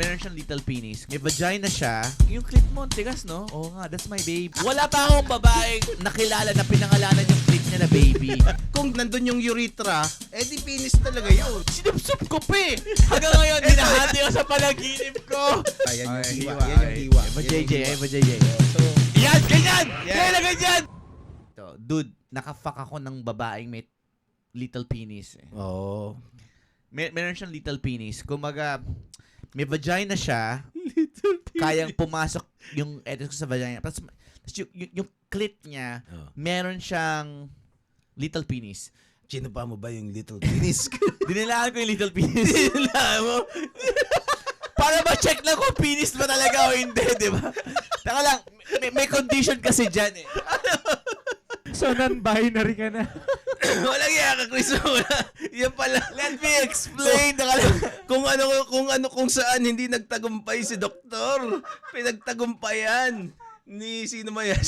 meron siyang little penis. May vagina siya. Yung clit mo, tigas, no? Oo nga, that's my baby. Wala pa akong babaeng nakilala na pinangalanan yung clit niya na baby. Kung nandun yung urethra, di penis talaga yun. Sinupsup ko pa eh. Hanggang ngayon, hinahati ko sa panaginip ko. Ayan yung Ay, hiwa. hiwa, Yan yung ay. hiwa. Ay, Yan yung JJ, hiwa. ay, JJ. So, Yan, ganyan! Yan. Kaya na ganyan! Dude, nakafuck ako ng babaeng may little penis. Oo. Meron siyang little penis. Kumaga, may vagina siya. Kayang pumasok yung edges ko sa vagina. Tapos yung clit niya, meron siyang little penis. Chinapa mo ba yung little penis? Dinilaan ko yung little penis. Dinilaan mo? Para ma-check lang kung penis ba talaga o hindi, di ba? Taka lang, may condition kasi dyan eh. So, non-binary ka na. Walang iya ka, Chris. Yan pala. Let me explain. Taka lang. Kung saan hindi nagtagumpay si doktor. Pinagtagumpayan ni sino yan,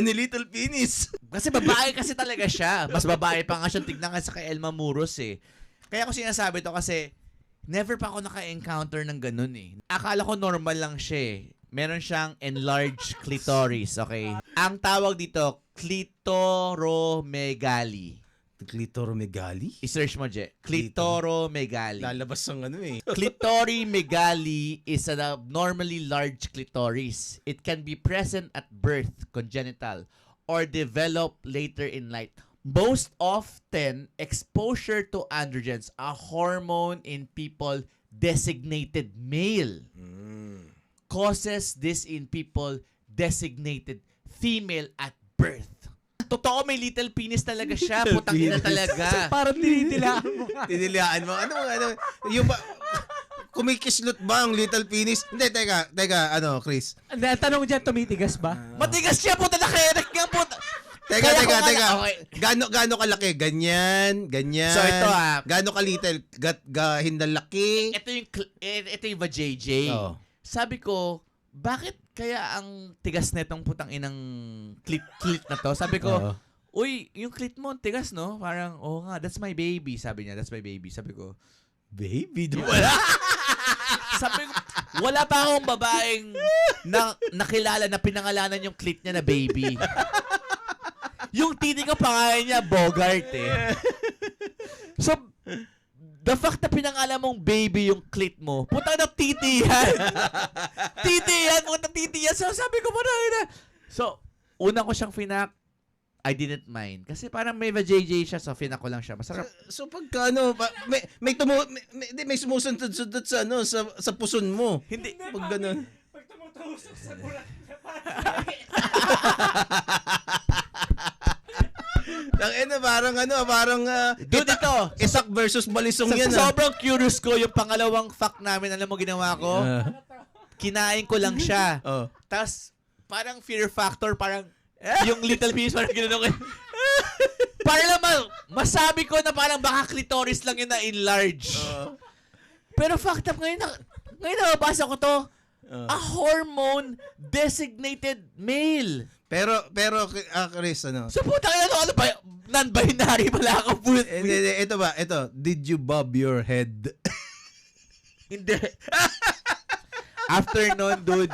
ni Little Penis. Kasi babae kasi talaga siya. Mas babae pa nga siya. Tignan nga sa kay Elma Muros eh. Kaya ko sinasabi to kasi never pa ako naka-encounter ng ganun eh. Akala ko normal lang siya eh. Meron siyang enlarged clitoris, okay? Ang tawag dito, clitoromegaly. Clitoromegaly? I-search mo, Je. Clitoromegaly. Lalabas ang ano eh. Clitorimegaly is an abnormally large clitoris. It can be present at birth, congenital, or develop later in life. Most often, exposure to androgens, a hormone in people designated male, causes this in people designated female at birth. Totoo, may little penis talaga siya. Putang ina talaga. Parang tinidilaan mo nga. Tinilaan mo. Ano? Yung ba, kumikislot ba ang Little Penis? Hindi, teka, Chris. Tanong dyan, tumitigas ba? Matigas siya, puta na kerek nga, puta. Teka. Okay. Gaano kalaki? Ganyan. So, ito Gaano ka-little? Hindalaki? Ito yung JJ. Oo. Sabi ko, bakit kaya ang tigas netong putang inang clit na to? Sabi ko, uy, yung clit mo, tigas, no? Parang, oh nga, that's my baby. Sabi niya, that's my baby. Sabi ko, Baby? wala. Sabi ko, wala pa akong babaeng nakilala na pinangalanan yung clit niya na baby. Yung titi ko, pangalan niya, Bogart eh. So, the fact na pinangalan mong baby yung clit mo, putang na titi yan. Putang titi yan. So, sabi ko, na. So, una ko siyang finak, I didn't mind. Kasi parang may JJ siya, so finak ko lang siya. Masarap. So pagka may sumusunod-sunod sa puson mo. Hindi. Pag ganun. Pag tumutusok sa bulat niya, parang Dude, ito. Isak versus balisong yan. Sobrang curious ko, yung pangalawang fact namin, alam mo ginawa ko? Kinain ko lang siya. Tapos, parang fear factor, parang, yung little piece, parang ginanong ko. Para naman, masabi ko na parang baka clitoris lang yun na enlarge. Pero fact up, ngayon nababasa ko to, a hormone designated male. Pero Chris, So putang ina, ano ba? Non-binary pala ako. Ito. Did you bob your head? Hindi. After nun, dude.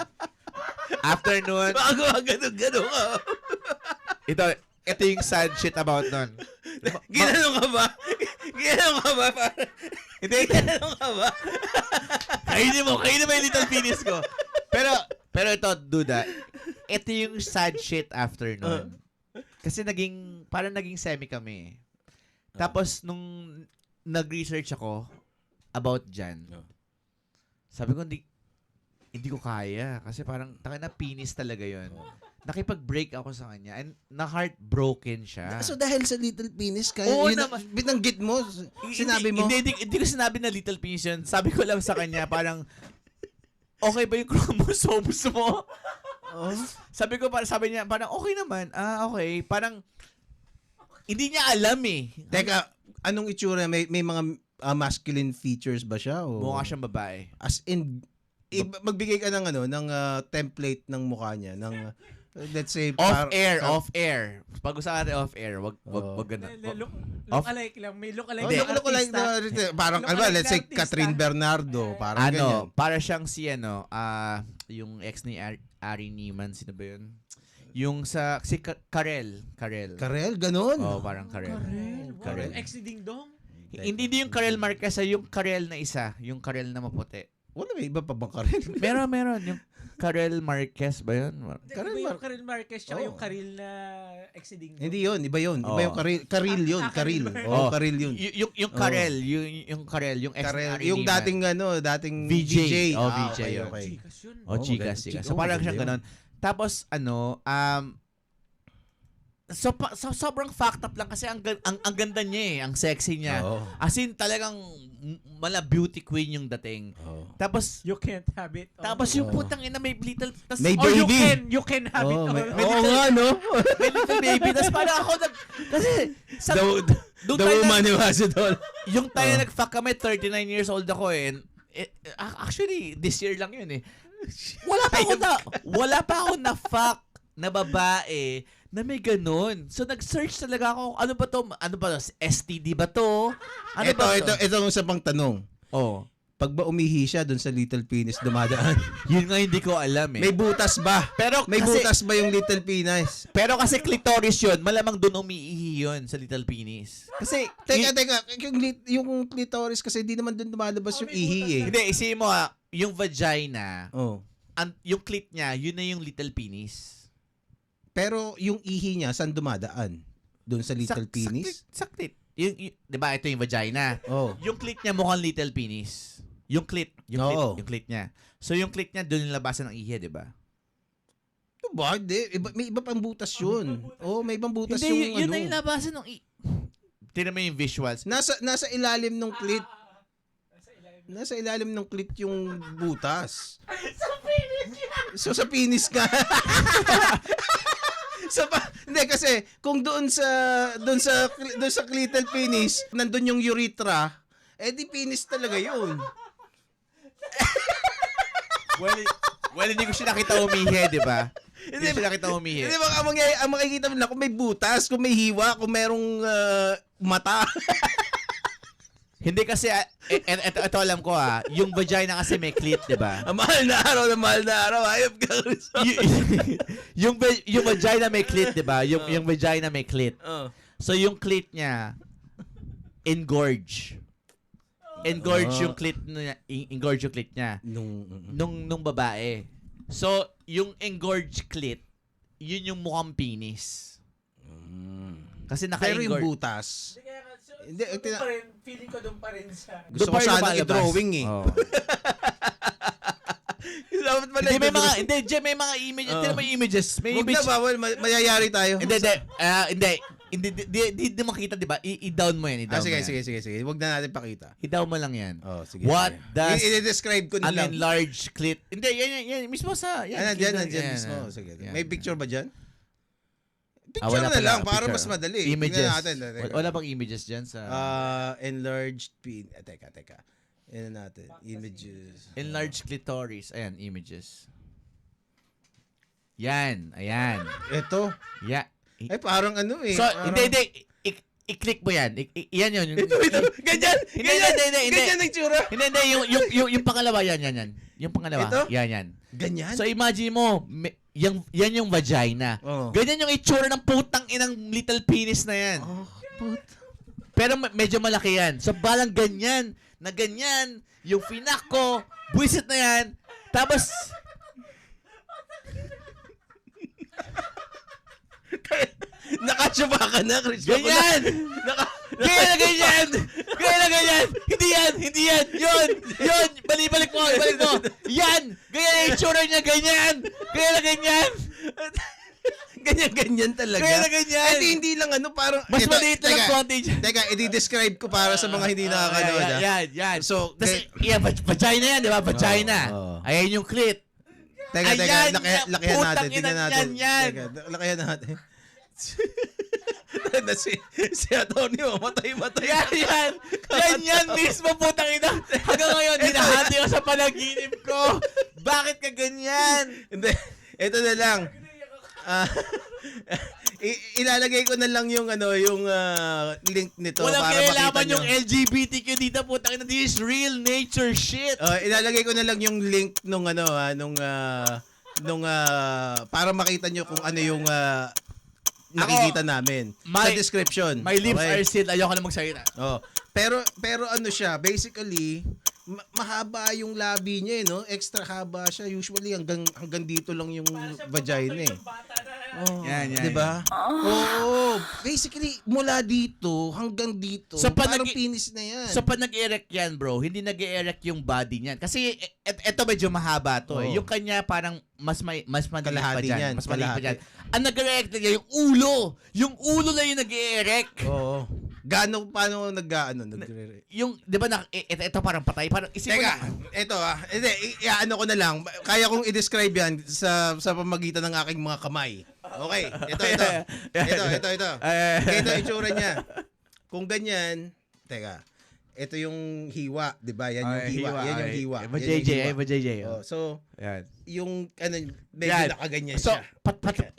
Bago ganun ka. Ito yung sad shit about nun. Ginanong ka ba? Hindi. Ginanong ka ba? Kainin mo yung little penis ko. Pero ito, dude, ito yung sad shit after nun. Kasi parang naging semi kami. Tapos, nung nag-research ako about dyan, sabi ko, hindi ko kaya. Kasi parang, na penis talaga yon. Nakipag-break ako sa kanya and na-heartbroken siya. So dahil sa Little Penis, Oo yun naman. binanggit mo, sinabi mo? Hindi ko sinabi na little penis yun. Sabi ko lang sa kanya, parang, okay ba yung chromosomes mo? Sabi niya, parang okay naman. Okay. Parang, hindi niya alam eh. Teka, anong itsura? May mga masculine features ba siya? O? Mukha siyang babae. As in, magbigay ka ng template ng mukha niya, ng let's say, Off-air. Pag-usapan natin off-air. Wag ganun. Look-alike lang. May look-alike na Look like artista. parang, let's say, artista. Catherine Bernardo. Parang ganyan. Para siyang si, yung ex ni Ari Neiman, sino ba yun? Yung si Karel. Karel, ganun. Oh, parang Karel. Karel. Ex ni Ding Dong. Hindi yung Karel Marquez, yung Karel na isa. Yung Karel na maputi. Wala, may iba pa bang Karel? Meron. Yung Karel Marquez ba yun? Iba yung Karel Marquez tsaka yung Karel na ex ni Ding Dong. Hindi yun, iba yun. Iba yung Karel yun. Karel. Oh. Karel yun. Yung Karel, yung Karel, yung ex ni Karel, Ari yung Neiman. dating VJ. Oh, Ah, VJ. okay. Chikas yun. Chikas. So parang siyang ganun. Tapos sobrang fucked up lang kasi ang ganda niya ang sexy niya. Oo. As in talagang beauty queen yung dating. Oo. Tapos You can't have it all. tapos yung putang ina may little May Or baby. you can have it all. Oo nga, no? may little baby. Tapos parang ako kasi doon The tayo woman who has it all. yung tayo nag-fuck kami, 39 years old ako and actually this year lang yun eh. Wala pa ako na fuck na babae na may ganun. So nag-search talaga ako, ano ba to? STD ba to? Ito ang isa pang tanong. Oh. Pag ba umihi siya doon sa little penis dumadaan? Yun nga hindi ko alam eh. May butas ba? Pero May kasi, butas ba yung little penis? Pero kasi clitoris yun, malamang doon umiihi yun sa little penis. Kasi, Teka, yung clitoris kasi hindi naman doon lumalabas yung ihi eh. hindi, isipin mo yung vagina, Oh. yung clit niya, yun na yung little penis. Pero yung ihi niya, saan dumadaan? Doon sa little penis? Sa clit. Di ba, ito yung vagina. Oh. Yung clit niya mukhang little penis. Yung clit niya. So yung clit niya doon yung labasan ng ihi, di ba? Ba? May iba pang butas yun. Oh, may ibang butas Hindi, yung yun na yung labasan ng ihi. Tingnan mo yung visuals. Nasa ilalim ng clit. Nasa ilalim ng clit yung butas. So sa penis ka. Hindi kasi kung doon sa little penis, nandun yung urethra, di penis talaga yun. Well, hindi ko siya nakita umihi, di ba? Hindi ko siya nakita umihi. Hindi ba ang makikita mo lang kung may butas, kung may hiwa, kung merong mata. Hindi kasi, ito alam ko yung vagina kasi may clit, di ba? Mahal na araw, ayop ka. yung vagina may clit, di ba? Yung vagina may clit. Oh. So yung clit niya, engorge yung clit niya. Nung babae. So, yung engorged clit, yun yung mukhang penis. Kasi Pero yung naka-engorge. butas, Hindi, feeling ko doon pa rin siya. gusto ko sana i-drawing eh. Oh. Dapat pala Hindi, may mga images. Tingnan mo yung images. May Huwag na, image. bawal. Mayayari tayo. Hindi makita, di ba? I-down mo yan. Sige. Huwag na natin pakita. I-down mo lang yan. Oh, sige. What does I-describe ko na an lang. enlarged clit? Hindi, yan. Mismo sa... Nandiyan mismo. Sige. Yan. May picture ba dyan? Wala Picture na lang, para picture. mas madali. Images. Tingnan natin. Wala bang images dyan sa... Enlarged pin. Teka. Yan natin. Images. enlarged clitoris. Ayan, images. Yan. Ayan. Ito. Yeah. Ay, parang ano eh. So, Parang- hindi. I-click mo yan. Yan yun. Ito. Ganyan. Hindi. Ganyan ang tsura. Hindi. Yung pangalawa, yan. Yung pangalawa. Ito? Yan. Ganyan? So, imagine mo, yan yung vagina. Oh. Ganyan yung itsura ng putang inang little penis na yan. Oh, put. Pero medyo malaki yan. So, balang ganyan, na ganyan, yung finak ko, buwisit na yan. Tapos, Nakasaba ka na, Chris. ganyan! Ganyan! Hindi yan! Yun! Balik mo! Yan! Ganyan yung itsura niya, ganyan! Ganyan! Ganyan talaga. Ganyan! Hindi lang ano, parang... Mas Ito, maliit lang ang teka, konti dyan. Teka, i-describe ko para sa mga hindi nakakanood. Yan. So, Tapos, vagina yan, di ba? Vagina. Oo. Ayan yung clit. Teka, Ayan, lakihan putang natin. Tingnan ina natin. yan. Teka, lakihan natin. si Antonio, matay. Yan mismo, putang ina. Hanggang ngayon, hinahati ko sa panaginip ko. Bakit ka ganyan? Hindi, ito na lang. Ilalagay ko na lang yung link nito Walang para makita kinalaman nyo. yung LGBTQ dito, putang ina, this is real nature shit. Ilalagay ko na lang yung link nung para makita nyo kung ano yung nakikita namin sa description. My lips Okay? are sealed. Ayoko na magsalita. Oh. Pero ano siya, basically mahaba yung labi niya, no? Extra haba siya. Usually hanggang dito lang yung vagina eh. Oh, Yan. 'Di ba? Oo. Basically mula dito hanggang dito. So, parang penis na 'yan. So, pag nag-erect yan, bro, hindi nag-erect yung body niyan. Kasi, eto medyo mahaba to eh. Oo. Yung kanya parang mas maliit pa Kalahati dyan. niyan, Mas maliit pa kalahati. dyan. Ang nag-erect niya, yung ulo. Yung ulo na yung nag-erect. Oo. Paano Yung, di ba, ito parang patay. Parang isipin Teka, ito ano ko na lang. Kaya kong i-describe yan sa pamagitan ng aking mga kamay. Okay, ito. Ito. Ito yung itsura niya. Kung ganyan, teka, ito yung hiwa, di ba? Yan yung hiwa. Yan yung hiwa. Iba JJ. Oh, so, Yan. yung medyo Yan. nakaganyan So, siya.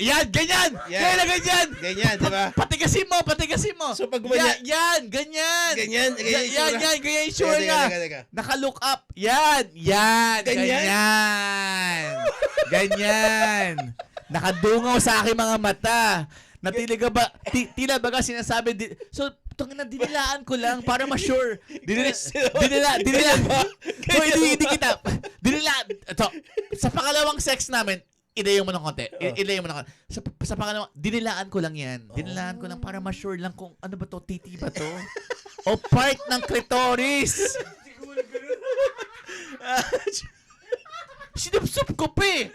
yan, ganyan! Yan. Ganyan! Ganyan, di ba? Patigasin mo! So, pag ganyan, Ganyan! ganyan Ganyan yung itsura niya. Teka. Naka-look up. Yan! Ganyan! Nakadungaw sa aking mga mata. Tila baga sinasabi, so, dinilaan ko lang para ma-sure. Dinila. So, hindi kita. Ito, sa pangalawang sex namin, ilayo mo ng konti. Sa pangalawang, dinilaan ko lang yan. Dinilaan ko lang para ma-sure lang kung ano ba to, titi ba to? O part ng clitoris. Sinupsup ko pa eh.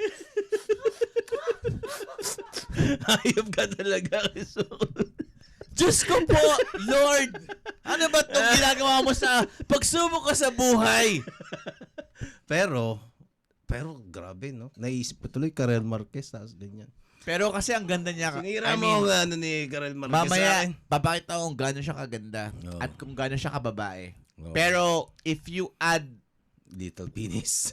Ayop ka talaga. Diyos ko po, Lord! Ano ba itong ginagawa mo sa pagsubok ko sa buhay? Pero grabe, no? Naisip ko tuloy, Karel Marquez, tapos ganyan. Pero kasi ang ganda niya. Sinira mo ang ni Karel Marquez sa Mamaya, akin. papakita ko kung gano'n siya kaganda Oo. at kung gano'n siya kababae. Oo. Pero, if you add Little penis.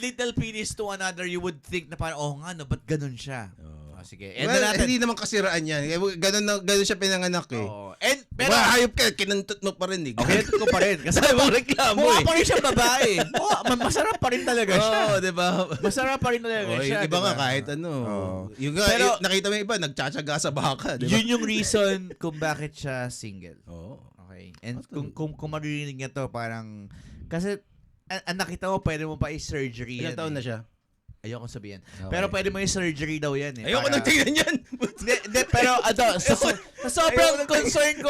little penis to another, you would think na parang, oh nga no, ba't ganun siya? Oo. Sige. Well, hindi naman kasiraan yan. Ganun siya pinanganak eh. Oh. Pero, Hayop ka, kinantot mo pa rin eh. okay, ko pa rin. Kasi Sabi mong reklamo mukha eh. pa rin siya babae. Masarap pa rin talaga siya. Oo, di ba? Masarap pa rin talaga Oh, siya. iba nga diba? kahit ano. Oo. Pero, nakita mo yung iba, nagtsatsaga sa baka, di ba? Yun yung reason kung bakit siya single. Oo. Okay. And kung maririnig niya to, parang, kasi, ang nakita mo, pwede mo pa i-surgery yan. Ilang taon na siya? Ayoko sabihin. Okay. Pero pwede mo i-surgery daw yan eh. Ayoko nang tingnan yan. Hindi, pero sa sobrang concern ko,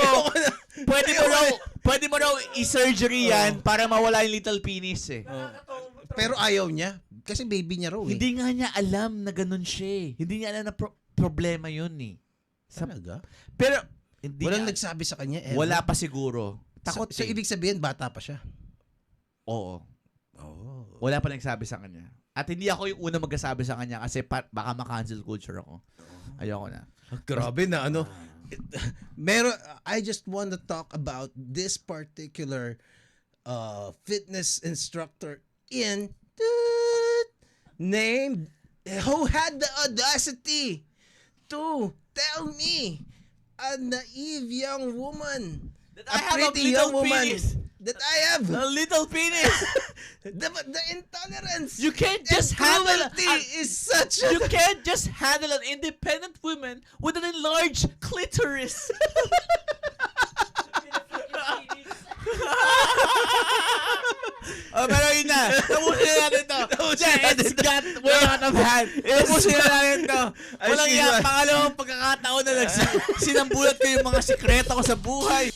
pwede mo raw i-surgery yan para mawala yung little penis eh. Pero ayaw niya. Kasi baby niya raw eh. Hindi nga niya alam na ganun siya eh. Hindi niya alam na problema yun eh. Talaga? Pero, hindi Walang niya, nagsabi sa kanya ever? wala pa siguro. Takot So, eh. ibig sabihin, bata pa siya? Oo. Oo. Wala pa nagsabi sa kanya. At hindi ako yung una magsasabi sa kanya kasi baka ma-cancel culture ako. Ayoko na. Grabe na ano. I just want to talk about this particular fitness instructor named who had the audacity to tell me, a naive young woman, That I have a pretty little young woman, penis. that I have A little penis. the intolerance. You can't just and handle cruelty is such a You can't just handle an independent woman with an enlarged clitoris. Pero yun na. Tapusin na natin to. It's got way out of hand. Tapusin na natin to. Walang iya. Pangalawang pagkakataon na sinambulat ko yung mga sikreto ko sa buhay.